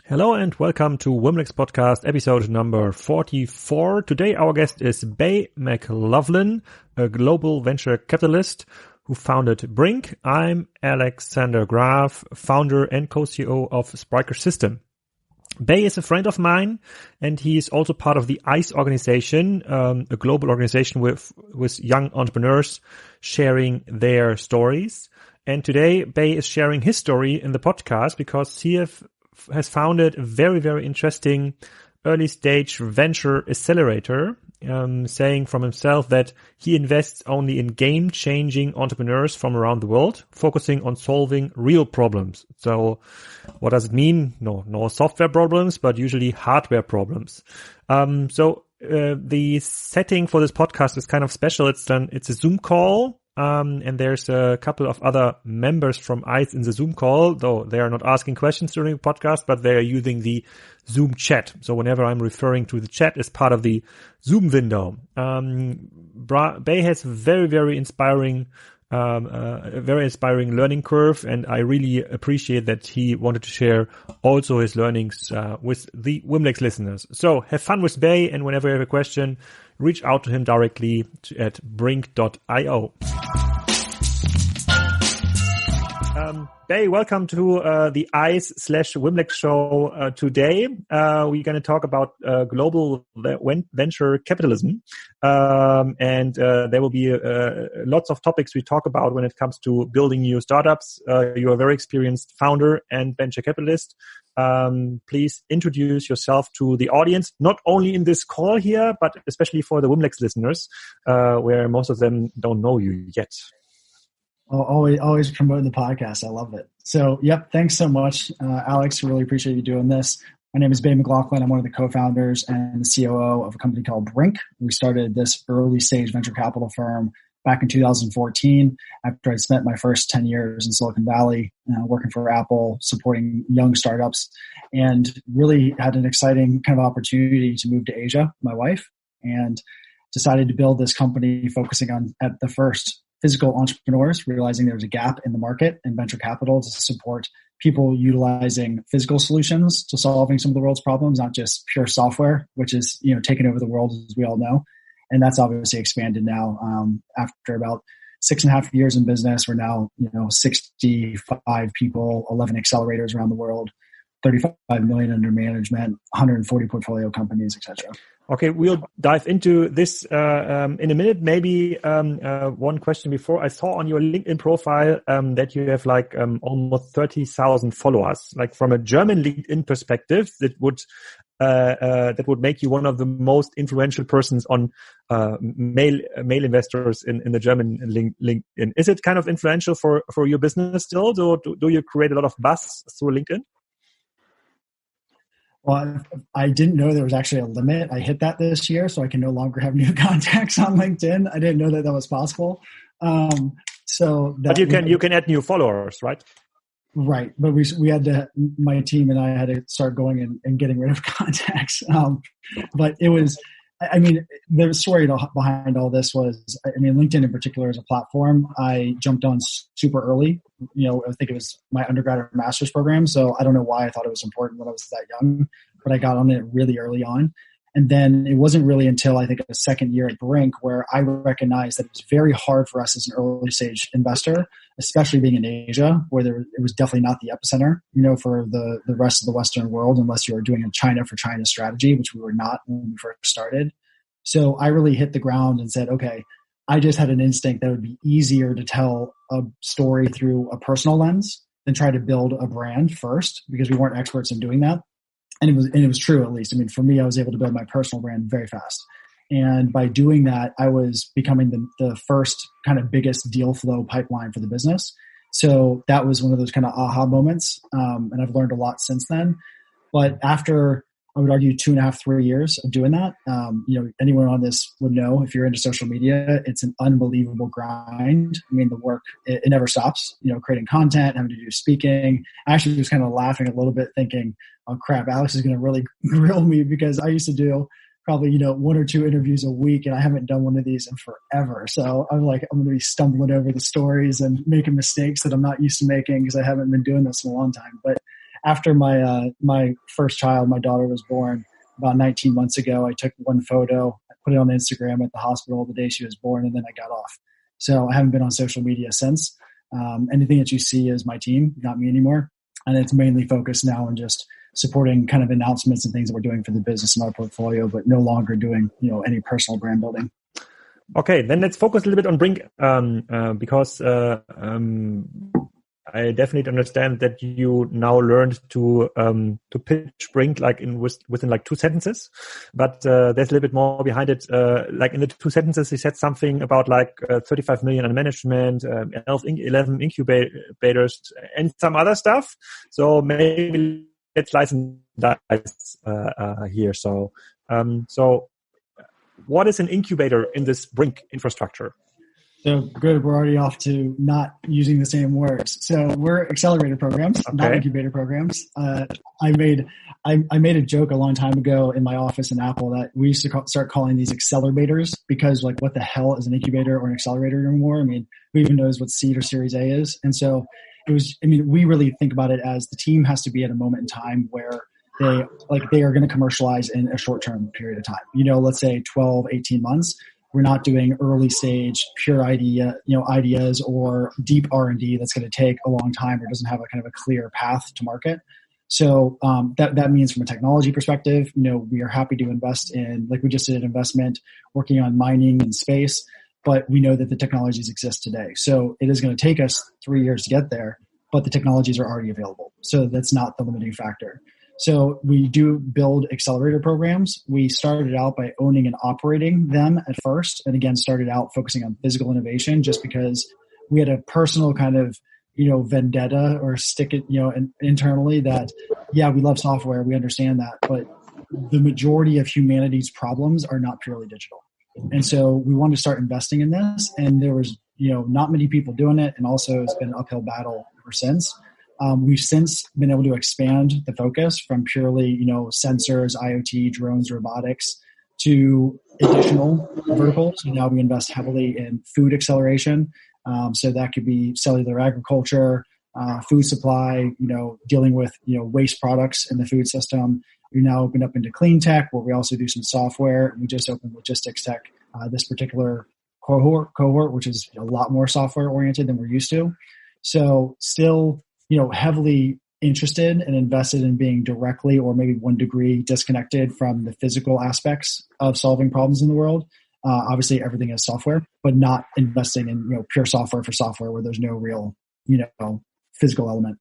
Hello and welcome to Wimlex Podcast, episode number 44. Today our guest is McLaughlin, a global venture capitalist who founded Brink. I'm Alexander Graf, founder and co-CEO of Spryker System. Bay is a friend of mine, and he is also part of the ICE organization, a global organization with young entrepreneurs sharing their stories. And today Bay is sharing his story in the podcast because he has founded a very, very interesting early stage venture accelerator, saying from himself that he invests only in game changing entrepreneurs from around the world, focusing on solving real problems. So what does it mean? No software problems, but usually hardware problems. The setting for this podcast is kind of special. It's a Zoom call. And there's a couple of other members from ICE in the Zoom call, though they are not asking questions during the podcast, but they are using the Zoom chat. So whenever I'm referring to the chat as part of the Zoom window, Bay has very, very inspiring, a very inspiring learning curve. And I really appreciate that he wanted to share also his learnings, with the Wimlex listeners. So have fun with Bay. And whenever you have a question, reach out to him directly at brink.io. Bay, welcome to the ICE/Wimlex show today. We're going to talk about global venture capitalism. And there will be lots of topics we talk about when it comes to building new startups. You're a very experienced founder and venture capitalist. Please introduce yourself to the audience, not only in this call here, but especially for the Wimlex listeners, where most of them don't know you yet. Always promoting the podcast. I love it. So, thanks so much, Alex. Really appreciate you doing this. My name is Bay McLaughlin. I'm one of the co-founders and the COO of a company called Brink. We started this early stage venture capital firm back in 2014 after I spent my first 10 years in Silicon Valley working for Apple, supporting young startups, and really had an exciting kind of opportunity to move to Asia, my wife, and decided to build this company focusing on at the first physical entrepreneurs, realizing there was a gap in the market in venture capital to support people utilizing physical solutions to solving some of the world's problems, not just pure software, which is, taking over the world, as we all know. And that's obviously expanded now. After about 6.5 years in business, we're now, 65 people, 11 accelerators around the world, 35 million under management, 140 portfolio companies, et cetera. Okay, we'll dive into this in a minute. Maybe one question before. I saw on your LinkedIn profile that you have almost 30,000 followers. Like from a German LinkedIn perspective, that would make you one of the most influential persons on male investors in the German LinkedIn. Is it kind of influential for your business still? Do you create a lot of buzz through LinkedIn? Well, I didn't know there was actually a limit. I hit that this year, so I can no longer have new contacts on LinkedIn. I didn't know that was possible. But you can add new followers, right? Right, but we had to. My team and I had to start going and getting rid of contacts. But it was. I mean, the story behind all this was, LinkedIn in particular as a platform, I jumped on super early. I think it was my undergrad or master's program. So I don't know why I thought it was important when I was that young, but I got on it really early on. And then it wasn't really until I think a second year at Brink where I recognized that it was very hard for us as an early stage investor, especially being in Asia, where it was definitely not the epicenter, for the rest of the Western world, unless you were doing a China for China strategy, which we were not when we first started. So I really hit the ground and said, okay, I just had an instinct that it would be easier to tell a story through a personal lens than try to build a brand first, because we weren't experts in doing that. And it was true, at least. For me, I was able to build my personal brand very fast. And by doing that, I was becoming the first kind of biggest deal flow pipeline for the business. So that was one of those kind of aha moments. And I've learned a lot since then. But after, I would argue, 2.5, 3 years of doing that, anyone on this would know, if you're into social media, it's an unbelievable grind. The work, it never stops, creating content, having to do speaking. I actually was kind of laughing a little bit thinking, oh crap, Alex is going to really grill me, because I used to do probably, 1 or 2 interviews a week, and I haven't done one of these in forever. So I'm going to be stumbling over the stories and making mistakes that I'm not used to making, because I haven't been doing this in a long time. But after my first child, my daughter was born about 19 months ago. I took one photo, I put it on Instagram at the hospital the day she was born, and then I got off. So I haven't been on social media since. Anything that you see is my team, not me anymore. And it's mainly focused now on just supporting kind of announcements and things that we're doing for the business and our portfolio, but no longer doing, any personal brand building. Okay, then let's focus a little bit on Brink, because I definitely understand that you now learned to pitch Brink within like 2 sentences, but there's a little bit more behind it. Like in the 2 sentences, he said something about like 35 million in management, 11 incubators, and some other stuff. So maybe let's slice and dice here. So what is an incubator in this Brink infrastructure? So good, we're already off to not using the same words. So we're accelerator programs, not incubator programs. I made a joke a long time ago in my office in Apple that we used to start calling these accelerators because like what the hell is an incubator or an accelerator anymore? I mean, who even knows what seed or Series A is? And so we really think about it as the team has to be at a moment in time where they are going to commercialize in a short-term period of time. Let's say 12, 18 months. We're not doing early stage pure ideas or deep R&D that's going to take a long time or doesn't have a kind of a clear path to market. So that means from a technology perspective, we are happy to invest in, like we just did an investment working on mining in space, but we know that the technologies exist today. So it is going to take us 3 years to get there, but the technologies are already available. So that's not the limiting factor. So we do build accelerator programs. We started out by owning and operating them at first, and again, started out focusing on physical innovation just because we had a personal kind of, vendetta or stick it, internally that, yeah, we love software. We understand that, but the majority of humanity's problems are not purely digital. And so we wanted to start investing in this, and there was, not many people doing it. And also it's been an uphill battle ever since. We've since been able to expand the focus from purely, sensors, IoT, drones, robotics to additional verticals. So now we invest heavily in food acceleration. So that could be cellular agriculture, food supply, dealing with, waste products in the food system. We now opened up into clean tech where we also do some software. We just opened logistics tech, this particular cohort, which is a lot more software oriented than we're used to. So still, heavily interested and invested in being directly or maybe 1 degree disconnected from the physical aspects of solving problems in the world. Obviously everything is software, but not investing in, pure software for software where there's no real, physical element.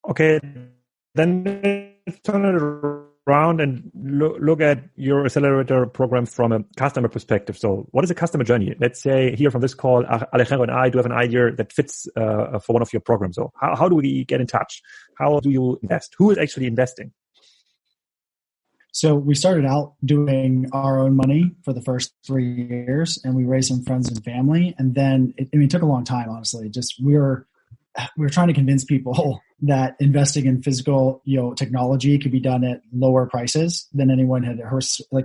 Okay. Then let's turn it around and look at your accelerator program from a customer perspective. So what is a customer journey? Let's say here from this call, Alejandro and I do have an idea that fits for one of your programs. So how do we get in touch? How do you invest? Who is actually investing? So we started out doing our own money for the first 3 years, and we raised some friends and family. And then it took a long time, honestly. Just we were trying to convince people that investing in physical, technology could be done at lower prices than anyone had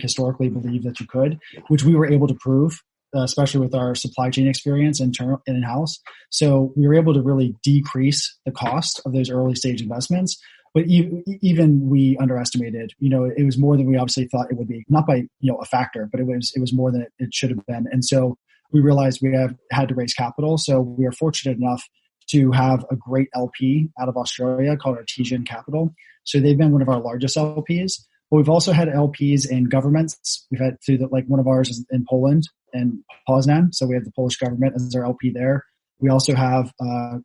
historically believed that you could, which we were able to prove, especially with our supply chain experience in-house. So we were able to really decrease the cost of those early stage investments. But even we underestimated, it was more than we obviously thought it would be, not by, a factor, but it was more than it should have been. And so we realized we had to raise capital. So we are fortunate enough to have a great LP out of Australia called Artesian Capital. So they've been one of our largest LPs, but we've also had LPs in governments. We've had one of ours is in Poland and Poznan. So we have the Polish government as our LP there. We also have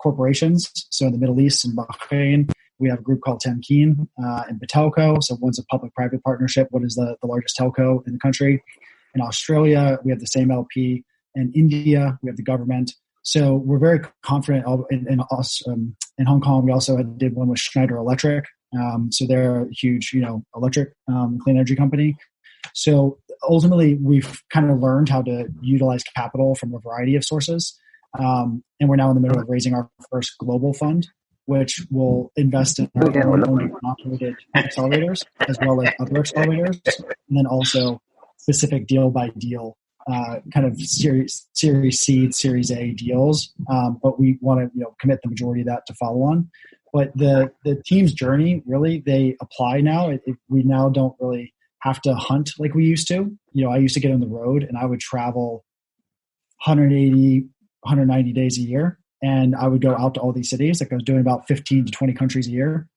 corporations. So in the Middle East and Bahrain, we have a group called Temkeen and Batelco. So one's a public-private partnership. One is the largest telco in the country. In Australia, we have the same LP. In India, we have the government. So we're very confident in Hong Kong. We also did one with Schneider Electric. So they're a huge, electric clean energy company. So ultimately, we've kind of learned how to utilize capital from a variety of sources. And we're now in the middle of raising our first global fund, which will invest in our own owned and operated accelerators as well as other accelerators, and then also specific deal by deal kind of series seed, Series A deals. But we want to commit the majority of that to follow on. But the team's journey, really, they apply now. We now don't really have to hunt like we used to. I used to get on the road and I would travel 180, 190 days a year. And I would go out to all these cities. Like I was doing about 15 to 20 countries a year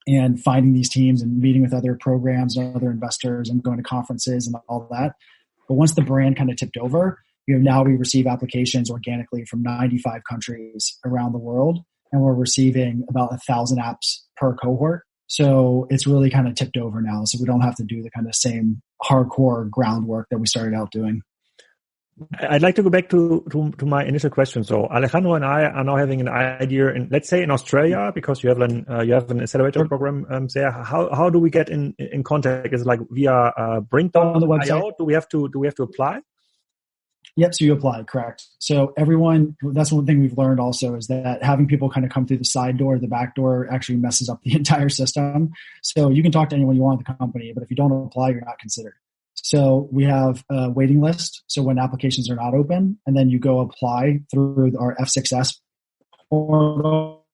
and finding these teams and meeting with other programs and other investors and going to conferences and all that. But once the brand kind of tipped over, now we receive applications organically from 95 countries around the world. And we're receiving about 1,000 apps per cohort. So it's really kind of tipped over now. So we don't have to do the kind of same hardcore groundwork that we started out doing. I'd like to go back to my initial question. So Alejandro and I are now having an idea in, let's say in Australia, because you have an accelerator program there. How do we get in contact? Is it like via Brink on the website? Do we have to apply? Yep. So you apply, correct. So that's one thing we've learned also is that having people kind of come through the side door, the back door actually messes up the entire system. So you can talk to anyone you want at the company, but if you don't apply, you're not considered. So we have a waiting list. So when applications are not open, and then you go apply through our F6S portal.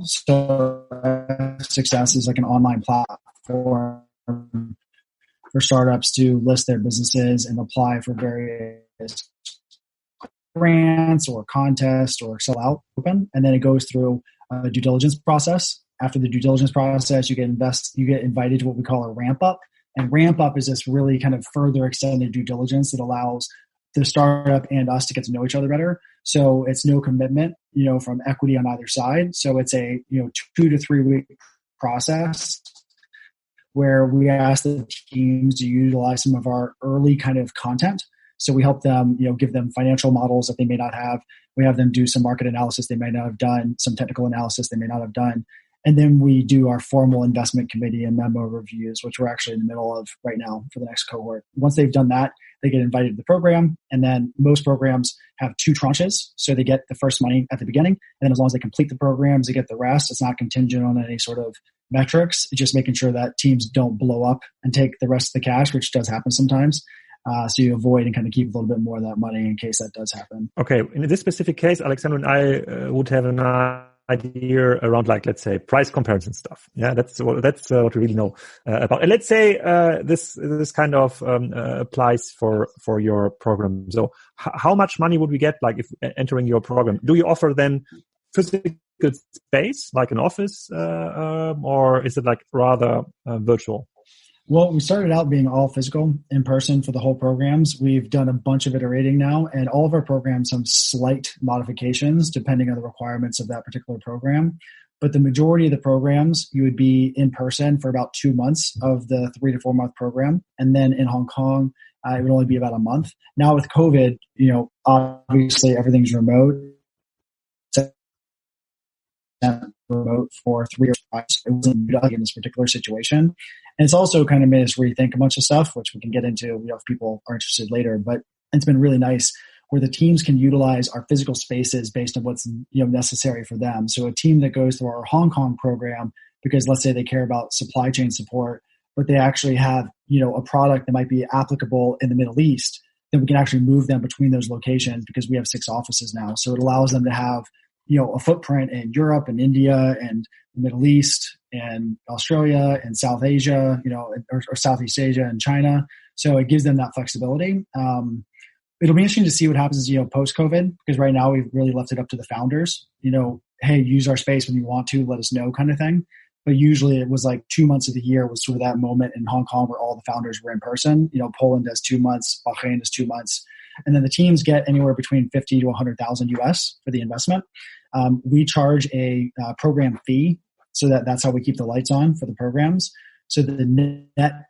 So F6S is like an online platform for startups to list their businesses and apply for various grants or contests or sell out open. And then it goes through a due diligence process. After the due diligence process, you get invited to what we call a ramp up. And ramp up is this really kind of further extended due diligence that allows the startup and us to get to know each other better. So it's no commitment, from equity on either side. So it's a, 2 to 3 week process where we ask the teams to utilize some of our early kind of content. So we help them, give them financial models that they may not have. We have them do some market analysis they may not have done, some technical analysis they may not have done. And then we do our formal investment committee and memo reviews, which we're actually in the middle of right now for the next cohort. Once they've done that, they get invited to the program. And then most programs have 2 tranches. So they get the first money at the beginning. And then as long as they complete the programs, they get the rest. It's not contingent on any sort of metrics. It's just making sure that teams don't blow up and take the rest of the cash, which does happen sometimes. So you avoid and kind of keep a little bit more of that money in case that does happen. Okay. In this specific case, Alexander and I would have an idea around, like, let's say, price comparison stuff. Yeah, that's what we really know about. And let's say this kind of applies for your program. So how much money would we get, like, if entering your program? Do you offer then physical space, like an office, or is it like rather virtual? Well, we started out being all physical in person for the whole programs. We've done a bunch of iterating now, and all of our programs have slight modifications depending on the requirements of that particular program. But the majority of the programs, you would be in person for about 2 months of the 3 to 4 month program. And then in Hong Kong, it would only be about a month. Now with COVID, obviously everything's remote. Remote for 3 or 5 months. It wasn't in this particular situation. And it's also kind of made us rethink a bunch of stuff, which we can get into if people are interested later. But it's been really nice where the teams can utilize our physical spaces based on what's necessary for them. So a team that goes through our Hong Kong program, because let's say they care about supply chain support, but they actually have a product that might be applicable in the Middle East, then we can actually move them between those locations because we have 6 offices now. So it allows them to have a footprint in Europe and India and the Middle East and Australia and South Asia, or Southeast Asia and China. So it gives them that flexibility. It'll be interesting to see what happens, post-COVID, because right now we've really left it up to the founders, hey, use our space when you want to, let us know kind of thing. But usually it was like 2 months of the year was sort of that moment in Hong Kong where all the founders were in person. Poland does 2 months, Bahrain does 2 months. And then the teams get anywhere between 50 to 100,000 US for the investment. We charge a program fee, so that's how we keep the lights on for the programs. So the net,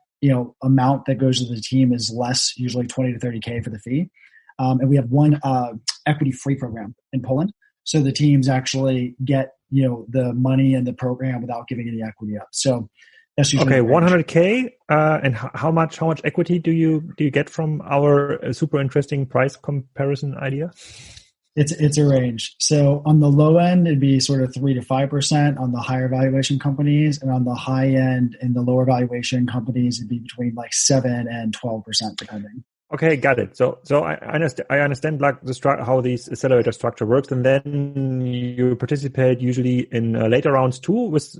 amount that goes to the team is less, usually 20 to 30K for the fee. And we have one equity-free program in Poland. So the teams actually get, the money in the program without giving any equity up. So that's usually okay. 100K. And how much equity do you get from our super interesting price comparison idea? It's a range. So on the low end, it'd be sort of 3 to 5% on the higher valuation companies, and on the high end and the lower valuation companies, it'd be between like 7 and 12%, depending. Okay, got it. So I understand like how this accelerator structure works, and then you participate usually in later rounds too with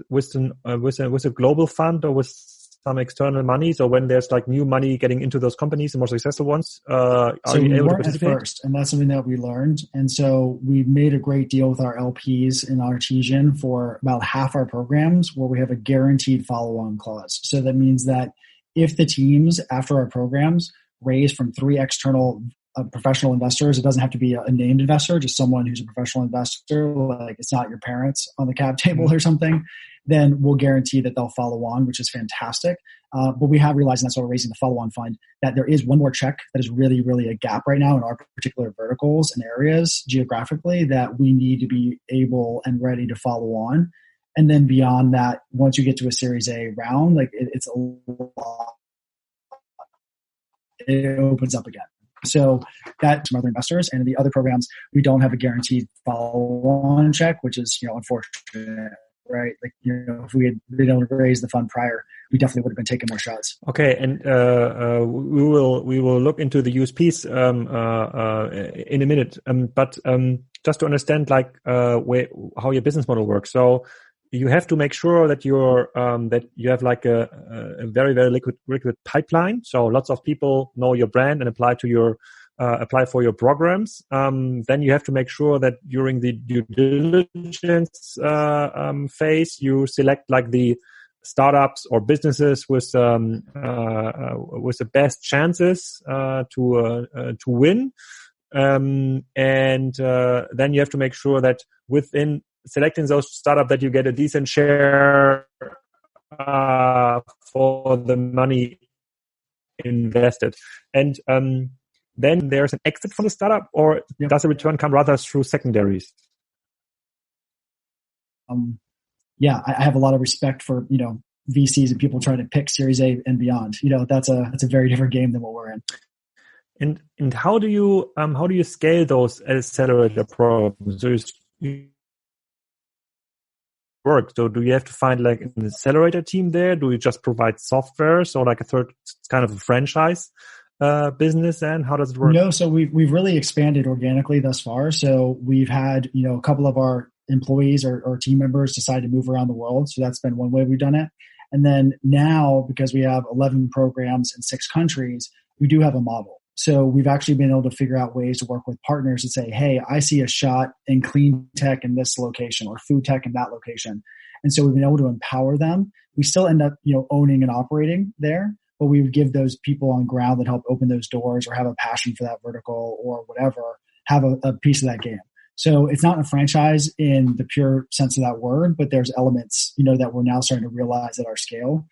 a global fund or with some external money. So when there's like new money getting into those companies, the more successful ones, are you able to participate? At first, and that's something that we learned. And so we made a great deal with our LPs in Artesian for about half our programs where we have a guaranteed follow-on clause. So that means that if the teams after our programs raised from 3 external professional investors, it doesn't have to be a named investor, just someone who's a professional investor, like it's not your parents on the cap table or something, then we'll guarantee that they'll follow on, which is fantastic. But we have realized, and that's why we're raising the follow-on fund, that there is one more check that is really, really a gap right now in our particular verticals and areas geographically that we need to be able and ready to follow on. And then beyond that, once you get to a Series A round, like it's a lot. It opens up again. So that's some other investors, and in the other programs, we don't have a guaranteed follow-on check, which is, unfortunate, right? Like, if we had been able to raise the fund prior, we definitely would have been taking more shots. Okay, and we will look into the USPs in a minute. But just to understand, like how your business model works. So you have to make sure that that you have like a very, very liquid pipeline. So lots of people know your brand and apply for your programs. Then you have to make sure that during the due diligence phase, you select like the startups or businesses with the best chances to win. And then you have to make sure that within selecting those startups that you get a decent share for the money invested. And then there's an exit from the startup, or does the return come rather through secondaries? I have a lot of respect for, VCs and people trying to pick Series A and beyond. That's a very different game than what we're in. And how do you scale those accelerator programs? So work. So do you have to find like an accelerator team there? Do you just provide software? So like a third kind of a franchise business, and how does it work? No, so we've really expanded organically thus far. So we've had, a couple of our employees or team members decide to move around the world. So that's been one way we've done it. And then now, because we have 11 programs in 6 countries, we do have a model. So we've actually been able to figure out ways to work with partners and say, hey, I see a shot in clean tech in this location or food tech in that location. And so we've been able to empower them. We still end up, owning and operating there, but we would give those people on ground that help open those doors or have a passion for that vertical or whatever, have a piece of that game. So it's not a franchise in the pure sense of that word, but there's elements, that we're now starting to realize at our scale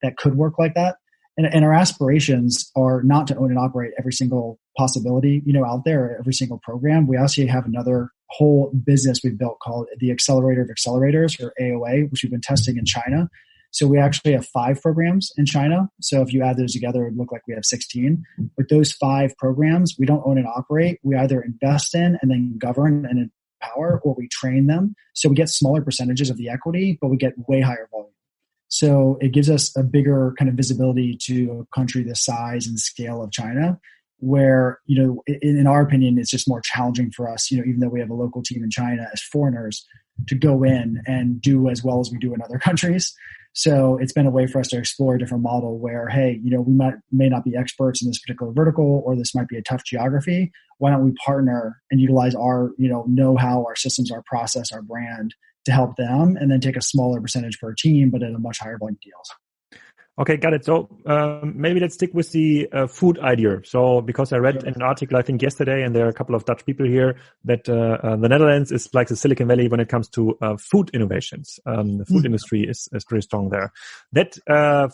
that could work like that. And our aspirations are not to own and operate every single possibility, out there, every single program. We also have another whole business we've built called the Accelerator of Accelerators, or AOA, which we've been testing in China. So we actually have 5 programs in China. So if you add those together, it would look like we have 16. But those 5 programs, we don't own and operate. We either invest in and then govern and empower, or we train them. So we get smaller percentages of the equity, but we get way higher volume. So it gives us a bigger kind of visibility to a country the size and scale of China, where, in our opinion, it's just more challenging for us, even though we have a local team in China as foreigners, to go in and do as well as we do in other countries. So it's been a way for us to explore a different model where, hey, we may not be experts in this particular vertical, or this might be a tough geography. Why don't we partner and utilize our, know-how, our systems, our process, our brand to help them, and then take a smaller percentage per team, but at a much higher volume deals. Okay, got it. So maybe let's stick with the food idea. So because I read an article, I think yesterday, and there are a couple of Dutch people here, that the Netherlands is like the Silicon Valley when it comes to food innovations. The food industry is pretty strong there. That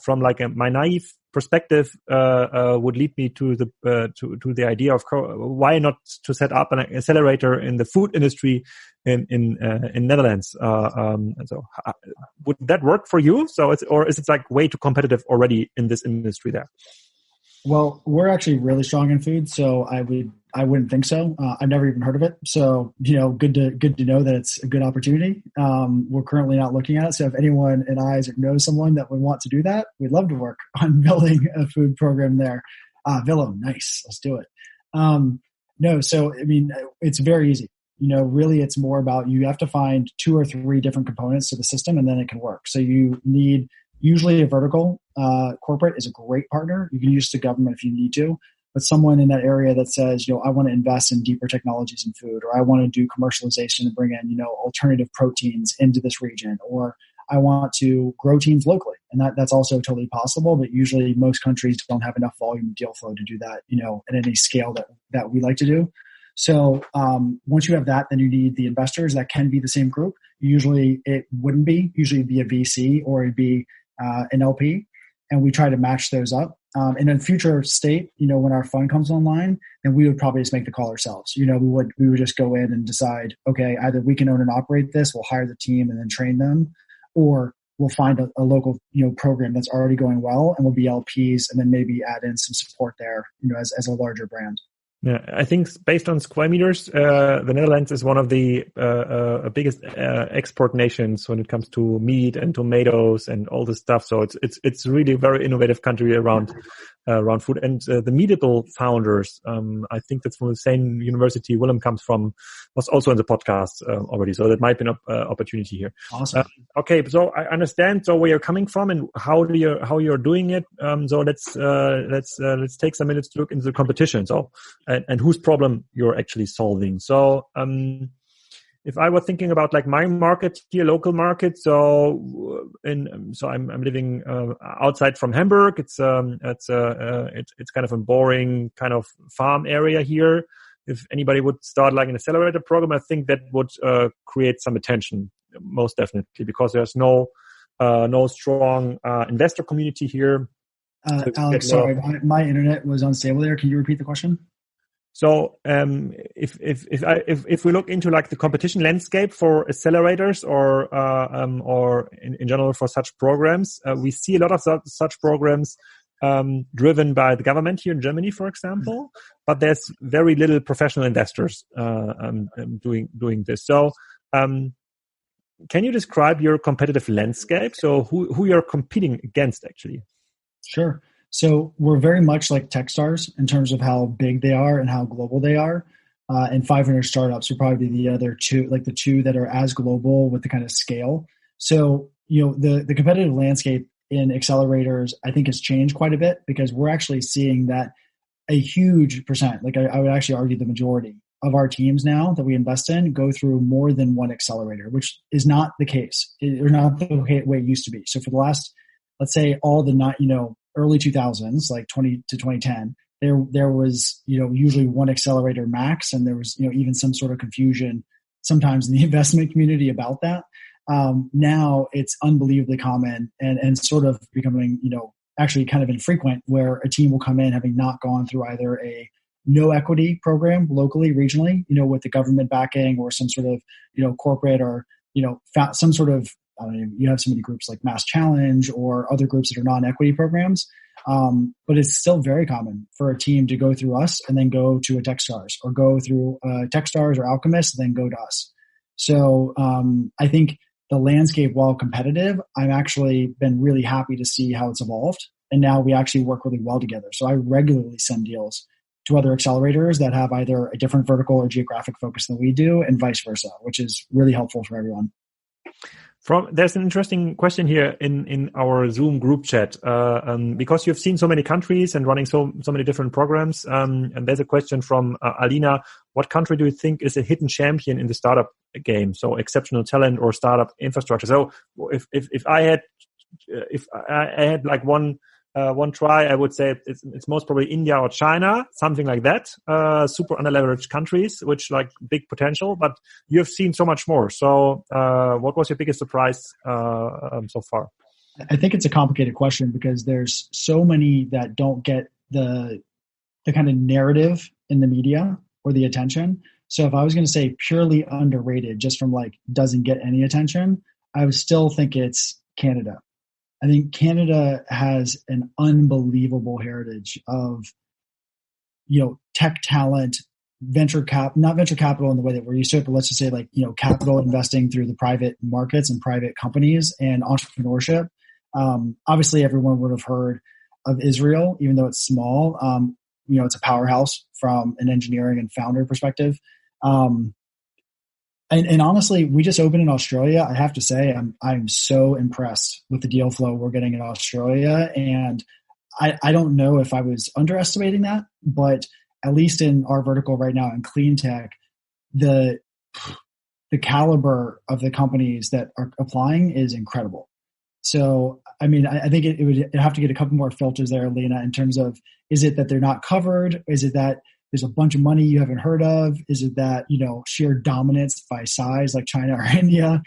from like my naive perspective would lead me to the idea of why not to set up an accelerator in the food industry in Netherlands. So would that work for you? So is it like way too competitive already in this industry there? Well, we're actually really strong in food, so I wouldn't think so. I've never even heard of it. So, good to know that it's a good opportunity. We're currently not looking at it. So if anyone in Isaac knows someone that would want to do that, we'd love to work on building a food program there. Willem, nice. Let's do it. No, so, I mean, it's very easy. Really it's more about you have to find 2 or 3 different components to the system and then it can work. So you need usually a vertical. Corporate is a great partner. You can use the government if you need to, but someone in that area that says, I want to invest in deeper technologies in food, or I want to do commercialization and bring in, alternative proteins into this region, or I want to grow teams locally. And that's also totally possible, but usually most countries don't have enough volume of deal flow to do that, at any scale that we like to do. So once you have that, then you need the investors. That can be the same group. Usually it wouldn't be. Usually it'd be a VC or it'd be an LP. And we try to match those up. In a future state, when our fund comes online, then we would probably just make the call ourselves. We would just go in and decide, okay, either we can own and operate this, we'll hire the team and then train them, or we'll find a local, program that's already going well, and we'll be LPs and then maybe add in some support there, as a larger brand. Yeah, I think based on square meters, the Netherlands is one of the biggest export nations when it comes to meat and tomatoes and all this stuff. So it's really a very innovative country around food. And the Meatable founders, I think that's from the same university Willem comes from, was also in the podcast already. So that might be an opportunity here. Awesome. Okay, so I understand where you're coming from and how you're doing it. So let's take some minutes to look into the competition. So and whose problem you're actually solving. So if I were thinking about like my market here, local market, so I'm living outside from Hamburg. It's kind of a boring kind of farm area here. If anybody would start like an accelerator program, I think that would create some attention, most definitely, because there's no strong investor community here. Alex, sorry, my internet was unstable there. Can you repeat the question? So if we look into like the competition landscape for accelerators or in general for such programs, we see a lot of such programs driven by the government here in Germany, for example, but there's very little professional investors doing this. So can you describe your competitive landscape? So who you're competing against actually? Sure. So we're very much like Techstars in terms of how big they are and how global they are. And 500 Startups would probably be the other two, like the two that are as global with the kind of scale. So, the competitive landscape in accelerators, I think, has changed quite a bit because we're actually seeing that a huge percent, like I would actually argue the majority of our teams now that we invest in go through more than one accelerator, which is not the case, or not the way it used to be. So for the last, let's say all the early 2000s, like 20 to 2010, there was, usually one accelerator max. And there was, even some sort of confusion sometimes in the investment community about that. Now it's unbelievably common and sort of becoming, actually kind of infrequent, where a team will come in having not gone through either a no equity program locally, regionally, with the government backing or some sort of, corporate or, some sort of, I don't know, you have so many groups like Mass Challenge or other groups that are non-equity programs. But it's still very common for a team to go through us and then go to a Techstars, or go through Techstars or Alchemist and then go to us. So I think the landscape, while competitive, I've actually been really happy to see how it's evolved. And now we actually work really well together. So I regularly send deals to other accelerators that have either a different vertical or geographic focus than we do, and vice versa, which is really helpful for everyone. There's an interesting question here in our Zoom group chat, because you've seen so many countries and running so many different programs. And there's a question from Alina. What country do you think is a hidden champion in the startup game? So exceptional talent or startup infrastructure. So if I had like one try, I would say it's most probably India or China, something like that. Super underleveraged countries, which like big potential, but you've seen so much more. So, what was your biggest surprise, so far? I think it's a complicated question because there's so many that don't get the kind of narrative in the media or the attention. So if I was going to say purely underrated, just from like doesn't get any attention, I would still think it's Canada. I think Canada has an unbelievable heritage of, tech talent, not venture capital in the way that we're used to it, but let's just say like, capital investing through the private markets and private companies and entrepreneurship. Obviously everyone would have heard of Israel, even though it's small. It's a powerhouse from an engineering and founder perspective. And honestly, we just opened in Australia. I have to say, I'm so impressed with the deal flow we're getting in Australia. And I don't know if I was underestimating that, but at least in our vertical right now in clean tech, the caliber of the companies that are applying is incredible. So, I mean, I think it would have to get a couple more filters there, Lena, in terms of, is it that they're not covered? Is it that there's a bunch of money you haven't heard of? Is it that, sheer dominance by size like China or India?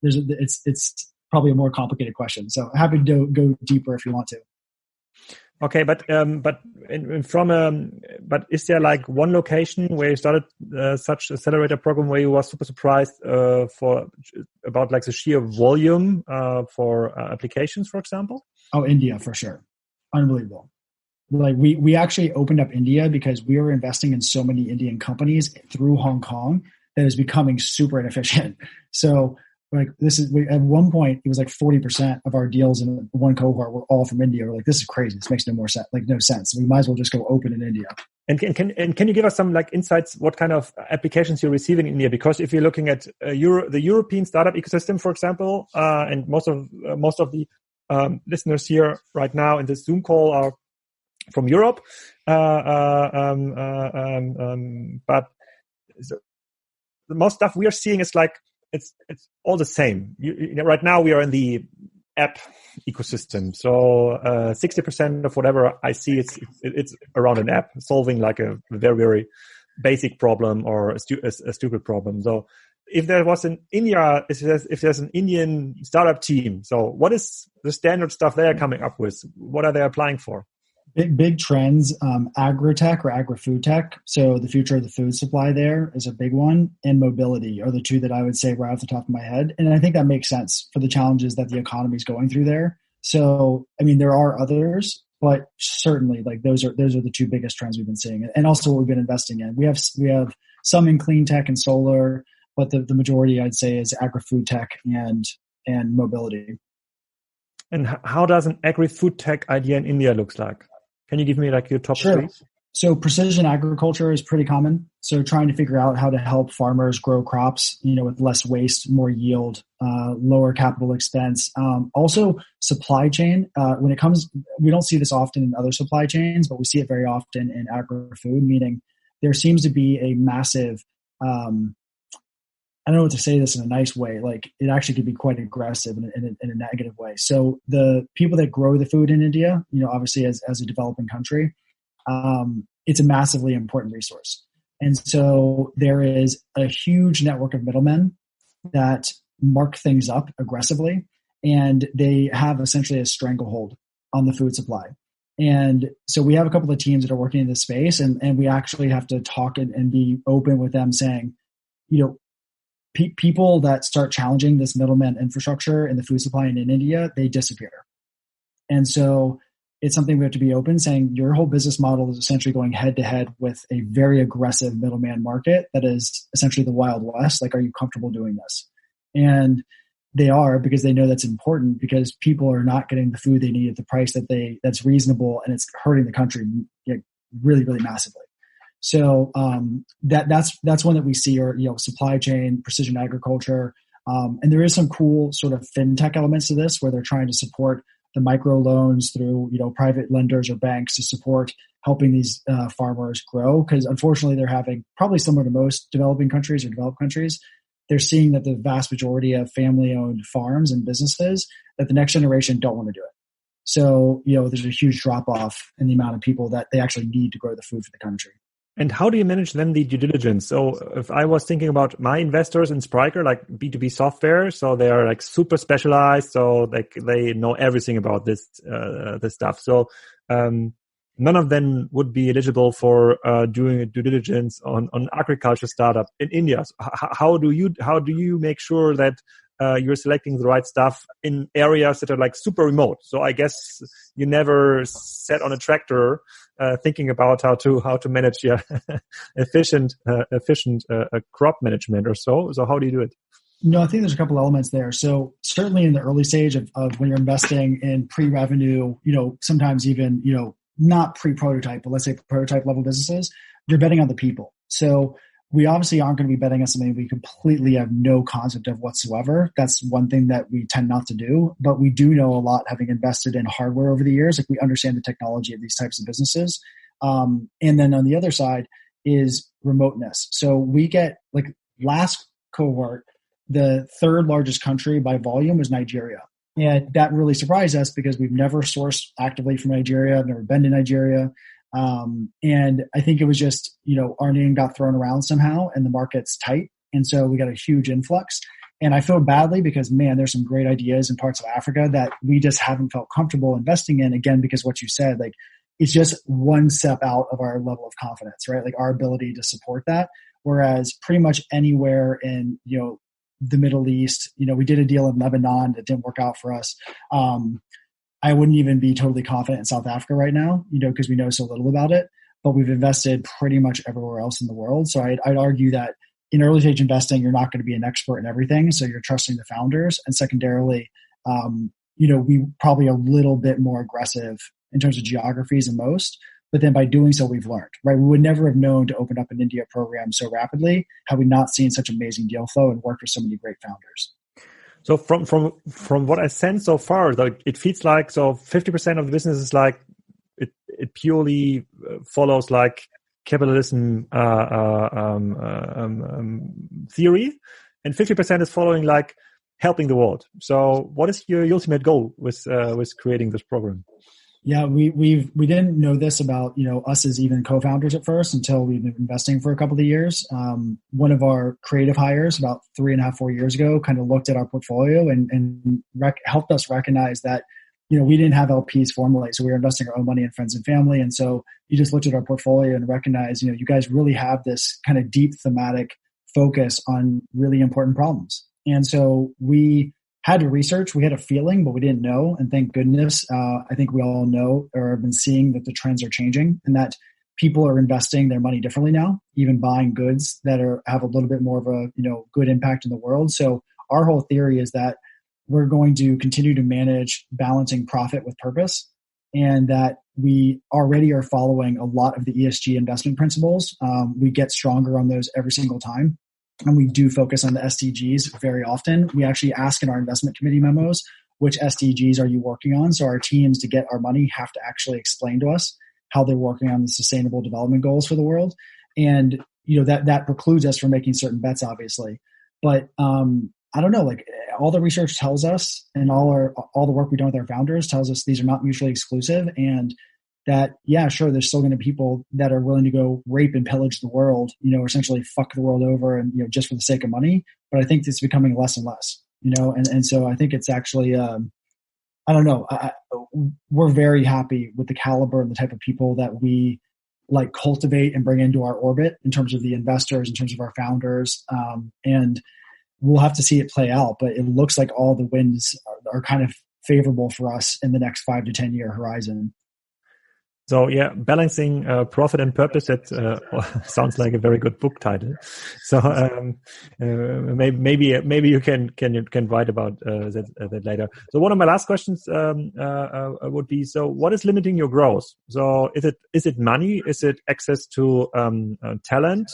It's probably a more complicated question. So happy to go deeper if you want to. Okay, but is there like one location where you started such accelerator program where you were super surprised about like the sheer volume for applications, for example? Oh, India for sure, unbelievable. Like we actually opened up India because we were investing in so many Indian companies through Hong Kong that is becoming super inefficient. So like at one point it was like 40% of our deals in one cohort were all from India. We're like, this is crazy. This makes no sense. We might as well just go open in India. And can you give us some like insights? What kind of applications you're receiving in India? Because if you're looking at the European startup ecosystem, for example, and most of the listeners here right now in this Zoom call are from Europe, but the most stuff we are seeing is like it's all the same. Right now we are in the app ecosystem, so 60% of whatever I see it's around an app solving like a very, very basic problem or a stupid problem. So if there was in India, if there's an Indian startup team, so what is the standard stuff they are coming up with? What are they applying for? Big trends, agri-tech or agri-food tech. So the future of the food supply there is a big one, and mobility are the two that I would say right off the top of my head. And I think that makes sense for the challenges that the economy is going through there. So, I mean, there are others, but certainly like those are the two biggest trends we've been seeing, and also what we've been investing in. We have some in clean tech and solar, but the majority I'd say is agri-food tech and mobility. And how does an agri-food tech idea in India looks like? Can you give me like your top three? So precision agriculture is pretty common. So trying to figure out how to help farmers grow crops, with less waste, more yield, lower capital expense. Also supply chain. When it comes, we don't see this often in other supply chains, but we see it very often in agri-food, meaning there seems to be a massive, I don't know what to say this in a nice way. Like it actually could be quite aggressive in a negative way. So the people that grow the food in India, obviously as a developing country, it's a massively important resource. And so there is a huge network of middlemen that mark things up aggressively, and they have essentially a stranglehold on the food supply. And so we have a couple of teams that are working in this space, and we actually have to talk and be open with them saying, people that start challenging this middleman infrastructure in the food supply in India, they disappear. And so it's something we have to be open, saying your whole business model is essentially going head to head with a very aggressive middleman market that is essentially the Wild West. Like, are you comfortable doing this? And they are, because they know that's important, because people are not getting the food they need at the price that's reasonable, and it's hurting the country really, really massively. So that's one that we see, or supply chain, precision agriculture, and there is some cool sort of fintech elements to this, where they're trying to support the micro loans through private lenders or banks to support helping these farmers grow. Because unfortunately, they're having, probably similar to most developing countries or developed countries, they're seeing that the vast majority of family-owned farms and businesses, that the next generation don't want to do it. So there's a huge drop-off in the amount of people that they actually need to grow the food for the country. And how do you manage then the due diligence? So if I was thinking about my investors in Spryker, like B2B software, so they are like super specialized, so like they know everything about this stuff. So none of them would be eligible for doing a due diligence on agriculture startup in India. So how do you make sure that you're selecting the right stuff in areas that are like super remote? So I guess you never sat on a tractor thinking about how to manage efficient crop management or so. So how do you do it? No, I think there's a couple elements there. So certainly in the early stage of when you're investing in pre-revenue, sometimes even, not pre-prototype, but let's say prototype level businesses, you're betting on the people. So we obviously aren't going to be betting on something we completely have no concept of whatsoever. That's one thing that we tend not to do, but we do know a lot having invested in hardware over the years. Like we understand the technology of these types of businesses. And then on the other side is remoteness. So we get like last cohort, the third largest country by volume was Nigeria. And that really surprised us because we've never sourced actively from Nigeria. I've never been to Nigeria. And I think it was just, our name got thrown around somehow and the market's tight. And so we got a huge influx. And I feel badly because, man, there's some great ideas in parts of Africa that we just haven't felt comfortable investing in. Again, because what you said, like, it's just one step out of our level of confidence, right? Like our ability to support that. Whereas pretty much anywhere in, the Middle East, we did a deal in Lebanon that didn't work out for us. I wouldn't even be totally confident in South Africa right now, because we know so little about it, but we've invested pretty much everywhere else in the world. So I'd argue that in early stage investing, you're not going to be an expert in everything. So you're trusting the founders. And secondarily, we probably a little bit more aggressive in terms of geographies than most. But then by doing so, we've learned, right? We would never have known to open up an India program so rapidly had we not seen such amazing deal flow and worked with so many great founders. So from what I sense so far, like it feels like 50% of the business is like it purely follows like capitalism theory, and 50% is following like helping the world. So what is your ultimate goal with creating this program? Yeah, we didn't know this about, us as even co-founders at first until we've been investing for a couple of years. One of our creative hires about 3.5-4 years ago kind of looked at our portfolio and helped us recognize that, we didn't have LPs formally. So we were investing our own money in friends and family. And so you just looked at our portfolio and recognized, you guys really have this kind of deep thematic focus on really important problems. And so we had to research. We had a feeling, but we didn't know. And thank goodness, I think we all know or have been seeing that the trends are changing and that people are investing their money differently now, even buying goods that have a little bit more of a, good impact in the world. So our whole theory is that we're going to continue to manage balancing profit with purpose, and that we already are following a lot of the ESG investment principles. We get stronger on those every single time. And we do focus on the SDGs very often. We actually ask in our investment committee memos, which SDGs are you working on? So our teams, to get our money, have to actually explain to us how they're working on the sustainable development goals for the world. And, that precludes us from making certain bets, obviously. But I don't know, like all the research tells us and all the work we've done with our founders tells us these are not mutually exclusive, and that, yeah, sure, there's still going to be people that are willing to go rape and pillage the world, or essentially fuck the world over and, just for the sake of money. But I think it's becoming less and less, and so I think it's actually, I don't know, we're very happy with the caliber and the type of people that we like cultivate and bring into our orbit in terms of the investors, in terms of our founders. And we'll have to see it play out, but it looks like all the winds are kind of favorable for us in the next 5 to 10 year horizon. So yeah, balancing profit and purpose. That sounds like a very good book title. So maybe you can write about that later. So one of my last questions would be: so what is limiting your growth? So is it money? Is it access to talent?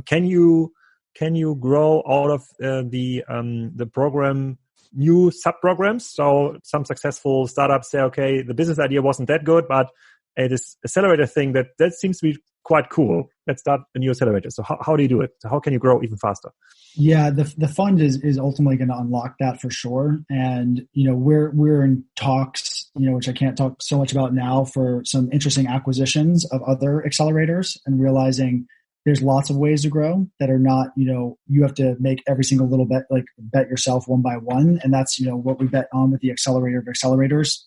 Can you grow out of the program new sub programs? So some successful startups say, okay, the business idea wasn't that good, but this accelerator thing that seems to be quite cool. Let's start a new accelerator. So how do you do it? So how can you grow even faster? Yeah, the fund is ultimately going to unlock that for sure. And we're in talks, which I can't talk so much about now, for some interesting acquisitions of other accelerators, and realizing there's lots of ways to grow that are not, you have to make every single little bet yourself one by one. And that's, what we bet on with the accelerator of accelerators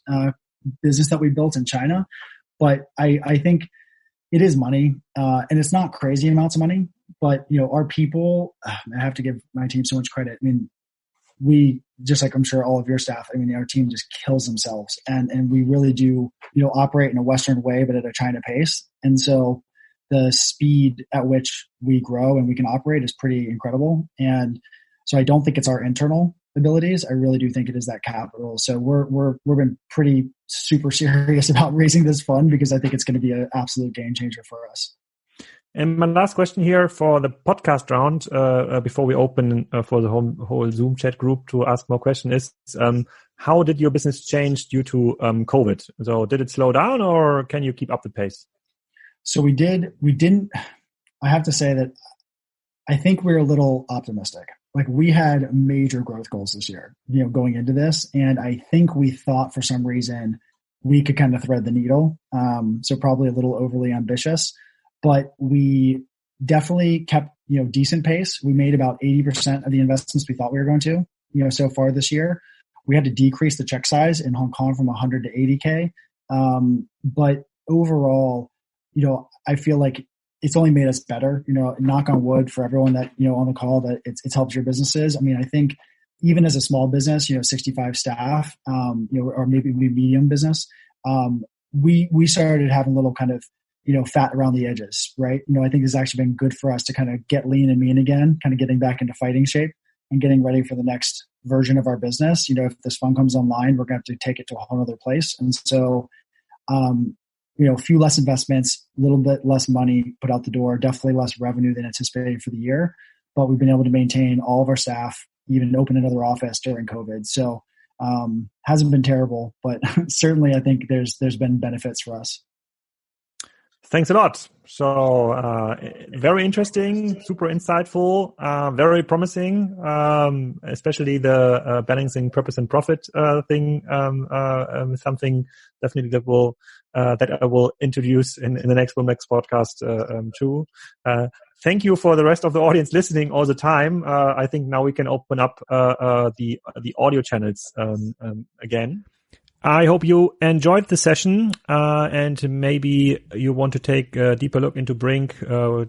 business that we built in China. But I think it is money, and it's not crazy amounts of money. But our people, I have to give my team so much credit. I mean, we, just like I'm sure all of your staff, our team just kills themselves, and we really do operate in a Western way, but at a China pace. And so the speed at which we grow and we can operate is pretty incredible. And So I don't think it's our internal abilities. I really do think it is that capital. So we've been pretty super serious about raising this fund because I think it's going to be an absolute game changer for us. And my last question here for the podcast round, before we open for the whole Zoom chat group to ask more questions is, how did your business change due to COVID? So did it slow down or can you keep up the pace? So we didn't, I have to say that I think we're a little optimistic. Like we had major growth goals this year, going into this. And I think we thought for some reason we could kind of thread the needle. So probably a little overly ambitious, but we definitely kept, decent pace. We made about 80% of the investments we thought we were going to, so far this year. We had to decrease the check size in Hong Kong from 100 to 80K. But overall, I feel like it's only made us better, knock on wood for everyone that, on the call that it's helped your businesses. I mean, I think even as a small business, 65 staff, or maybe medium business, we started having a little kind of, fat around the edges, right? I think it's actually been good for us to kind of get lean and mean again, kind of getting back into fighting shape and getting ready for the next version of our business. If this fund comes online, we're going to have to take it to a whole other place. And so, a few less investments, a little bit less money put out the door, definitely less revenue than anticipated for the year. But we've been able to maintain all of our staff, even open another office during COVID. So hasn't been terrible, but certainly I think there's been benefits for us. Thanks a lot. So very interesting, super insightful, very promising, especially the balancing purpose and profit thing, something definitely that I will introduce in the next Womex podcast too. Thank you for the rest of the audience listening all the time. I think now we can open up the audio channels again. I hope you enjoyed the session, and maybe you want to take a deeper look into Brink.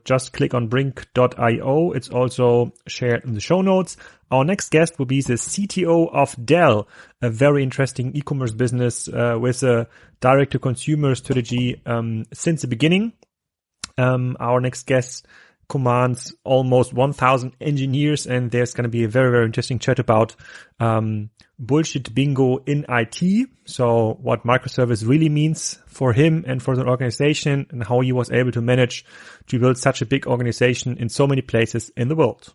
Just click on brink.io. It's also shared in the show notes. Our next guest will be the CTO of Dell, a very interesting e-commerce business with a direct-to-consumer strategy since the beginning. Our next guest commands almost 1,000 engineers, and there's going to be a very, very interesting chat about bullshit bingo in IT. So what microservice really means for him and for the organization, and how he was able to manage to build such a big organization in so many places in the world.